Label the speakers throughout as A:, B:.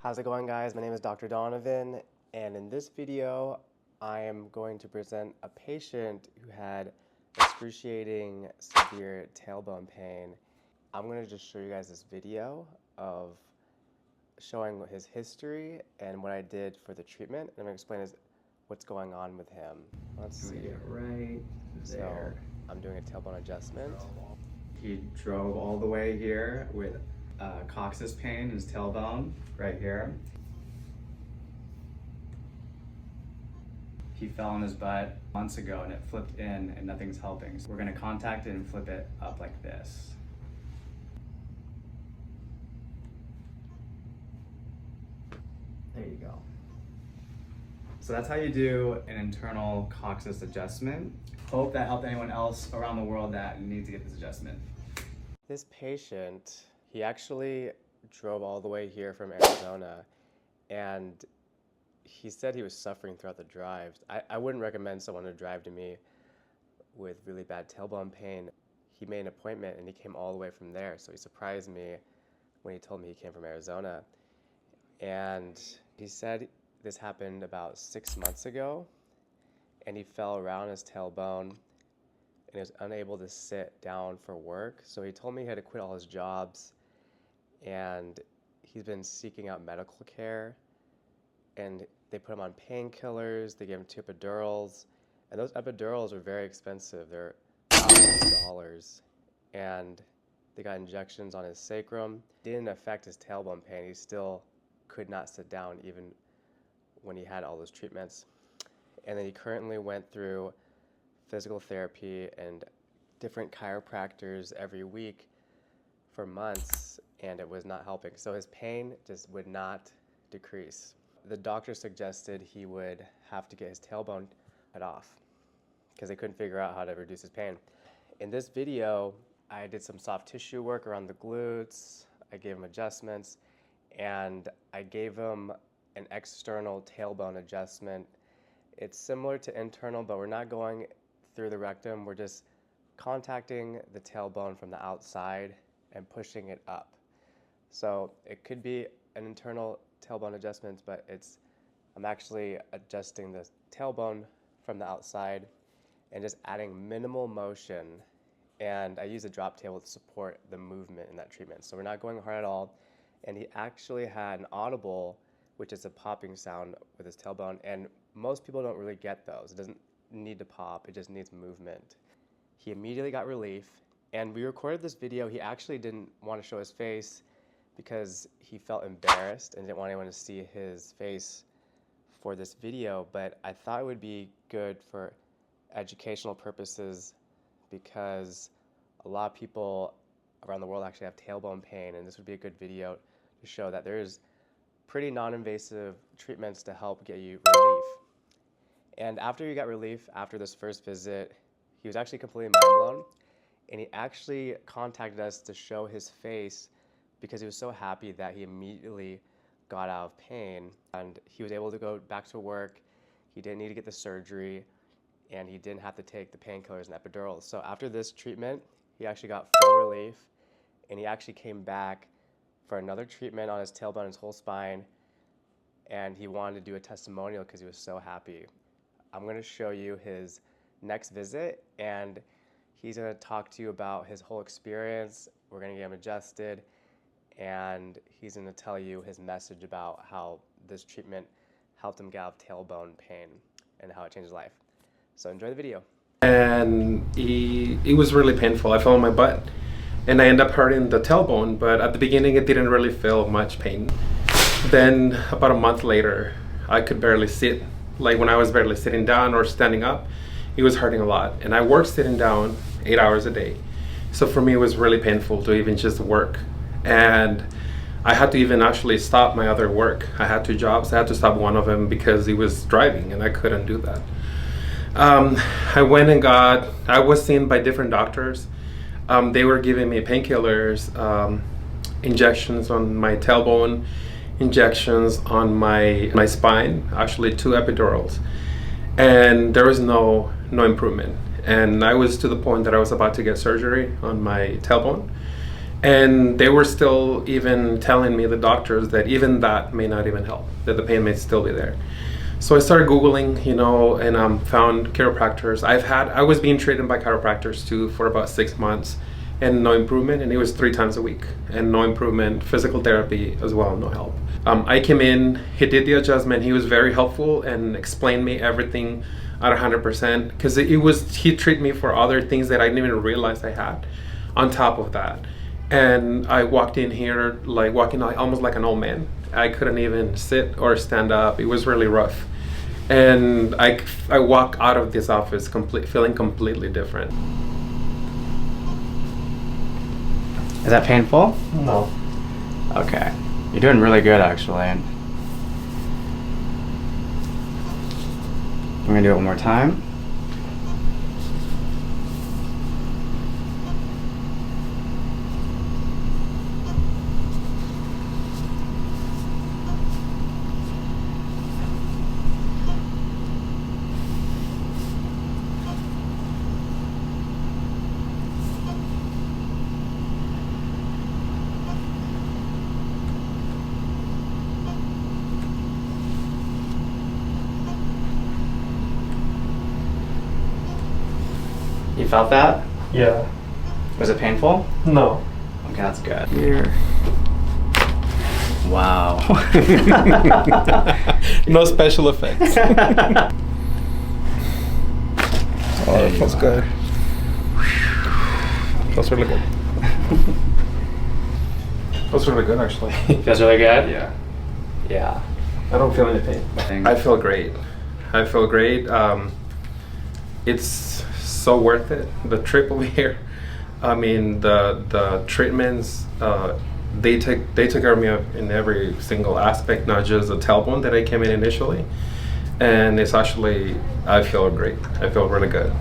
A: How's it going, guys? My name is Dr. Donovan, and in this video I am going to present a patient who had excruciating severe tailbone pain. I'm going to just show you guys this video of showing his history and what I did for the treatment, and I'm going to explain what's going on with him. Let's see.
B: Get right there.
A: So I'm doing a tailbone adjustment.
B: He drove all the way here with COCCYX pain in his tailbone, right here. He fell on his butt months ago and it flipped in and nothing's helping. So we're gonna contact it and flip it up like this. There you go. So that's how you do an internal COCCYX adjustment. Hope that helped anyone else around the world that needs to get this adjustment.
A: This patient, he actually drove all the way here from Arizona, and he said he was suffering throughout the drive. I wouldn't recommend someone to drive to me with really bad tailbone pain. He made an appointment and he came all the way from there, so he surprised me when he told me he came from Arizona. And he said this happened about 6 months ago, and he fell around his tailbone and he was unable to sit down for work. So he told me he had to quit all his jobs, and he's been seeking out medical care, and they put him on painkillers, they gave him 2 epidurals, and those epidurals are very expensive. They're thousands of dollars, and they got injections on his sacrum. It didn't affect his tailbone pain. He still could not sit down even when he had all those treatments. And then he currently went through physical therapy and different chiropractors every week for months, and it was not helping. So his pain just would not decrease. The doctor suggested he would have to get his tailbone cut off because they couldn't figure out how to reduce his pain. In this video, I did some soft tissue work around the glutes, I gave him adjustments, and I gave him an external tailbone adjustment. It's similar to internal, but we're not going through the rectum. We're just contacting the tailbone from the outside and pushing it up. So it could be an internal tailbone adjustment, but I'm actually adjusting the tailbone from the outside and just adding minimal motion. And I use a drop table to support the movement in that treatment. So we're not going hard at all. And he actually had an audible, which is a popping sound with his tailbone. And most people don't really get those. It doesn't need to pop, it just needs movement. He immediately got relief, and we recorded this video. He actually didn't want to show his face because he felt embarrassed and didn't want anyone to see his face for this video, but I thought it would be good for educational purposes because a lot of people around the world actually have tailbone pain, and this would be a good video to show that there's pretty non-invasive treatments to help get you relief. And after he got relief, after this first visit, he was actually completely mind blown, and he actually contacted us to show his face because he was so happy that he immediately got out of pain, and he was able to go back to work. He didn't need to get the surgery, and he didn't have to take the painkillers and epidurals. So after this treatment, he actually got full relief, and he actually came back for another treatment on his tailbone, his whole spine, and he wanted to do a testimonial because he was so happy. I'm going to show you his next visit, and he's going to talk to you about his whole experience. We're going to get him adjusted, and he's going to tell you his message about how this treatment helped him get out of tailbone pain and how it changed his life. So enjoy the video.
C: And it was really painful. I fell on my butt, and I ended up hurting the tailbone, but at the beginning it didn't really feel much pain. Then about a month later, I could barely sit. Like when I was barely sitting down or standing up, it was hurting a lot. And I worked sitting down 8 hours a day. So for me, it was really painful to even just work. And I had to even actually stop my other work. I had 2 jobs. I had to stop one of them because he was driving and I couldn't do that. I went and I was seen by different doctors. They were giving me painkillers, injections on my tailbone, injections on my spine, actually 2 epidurals, and there was no improvement. And I was to the point that I was about to get surgery on my tailbone, And they were still even telling me, the doctors, that even that may not even help, that the pain may still be there. So I started Googling, you know, and found chiropractors. I was being treated by chiropractors too for about 6 months, and no improvement, and it was 3 times a week, and no improvement. Physical therapy as well, no help. I came in, he did the adjustment, he was very helpful and explained me everything at 100%, because he treated me for other things that I didn't even realize I had on top of that. And I walked in here, like walking almost like an old man. I couldn't even sit or stand up. It was really rough. And I walked out of this office feeling completely different.
B: Is that painful?
C: No.
B: Okay. You're doing really good, actually. I'm gonna do it one more time. You felt that?
C: Yeah.
B: Was it painful?
C: No.
B: Okay, that's good. Here. Wow.
C: No special effects. Oh, that feels good. Feels really good. Feels really good, actually.
B: Feels really good?
C: Yeah.
B: Yeah.
C: I don't feel any pain. I feel great. I feel great. It's so worth it. The trip over here. I mean, the treatments. They took care of me in every single aspect, not just the tailbone that I came in initially. And it's actually, I feel great. I feel really good.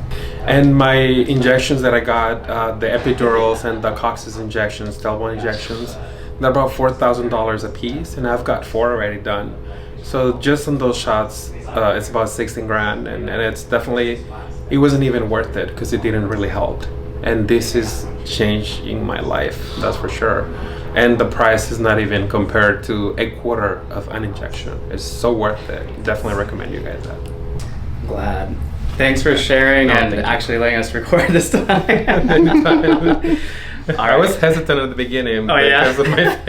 C: And my injections that I got, the epidurals and the COCCYX injections, tailbone injections, they're about $4,000 a piece, and I've got 4 already done. So just on those shots, it's about 16 grand, and it's definitely, it wasn't even worth it because it didn't really help. And this is changing my life, that's for sure. And the price is not even compared to a quarter of an injection. It's so worth it. Definitely recommend you guys that.
B: Glad. Thanks for sharing and actually letting us record this time.
C: I was hesitant at the beginning because of my face.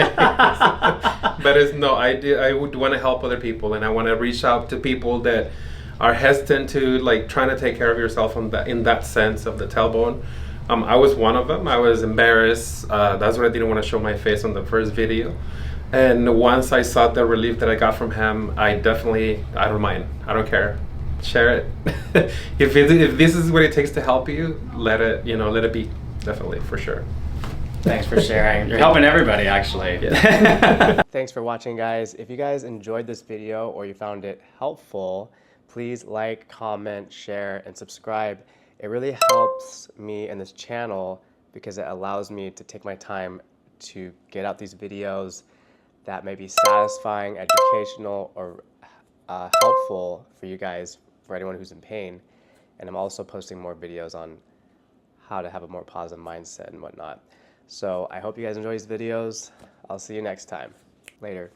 C: But it's no, I would want to help other people, and I want to reach out to people that are hesitant to like trying to take care of yourself in that sense of the tailbone. I was one of them. I was embarrassed. That's why I didn't want to show my face on the first video. And once I saw the relief that I got from him, I don't mind. I don't care. Share it. If this is what it takes to help you, let it be. Definitely, for sure.
B: Thanks for sharing. You're helping everybody, actually.
C: Yeah.
A: Thanks for watching, guys. If you guys enjoyed this video or you found it helpful, please like, comment, share, and subscribe. It really helps me and this channel because it allows me to take my time to get out these videos that may be satisfying, educational, or helpful for you guys, for anyone who's in pain. And I'm also posting more videos on how to have a more positive mindset and whatnot. So I hope you guys enjoy these videos. I'll see you next time. Later.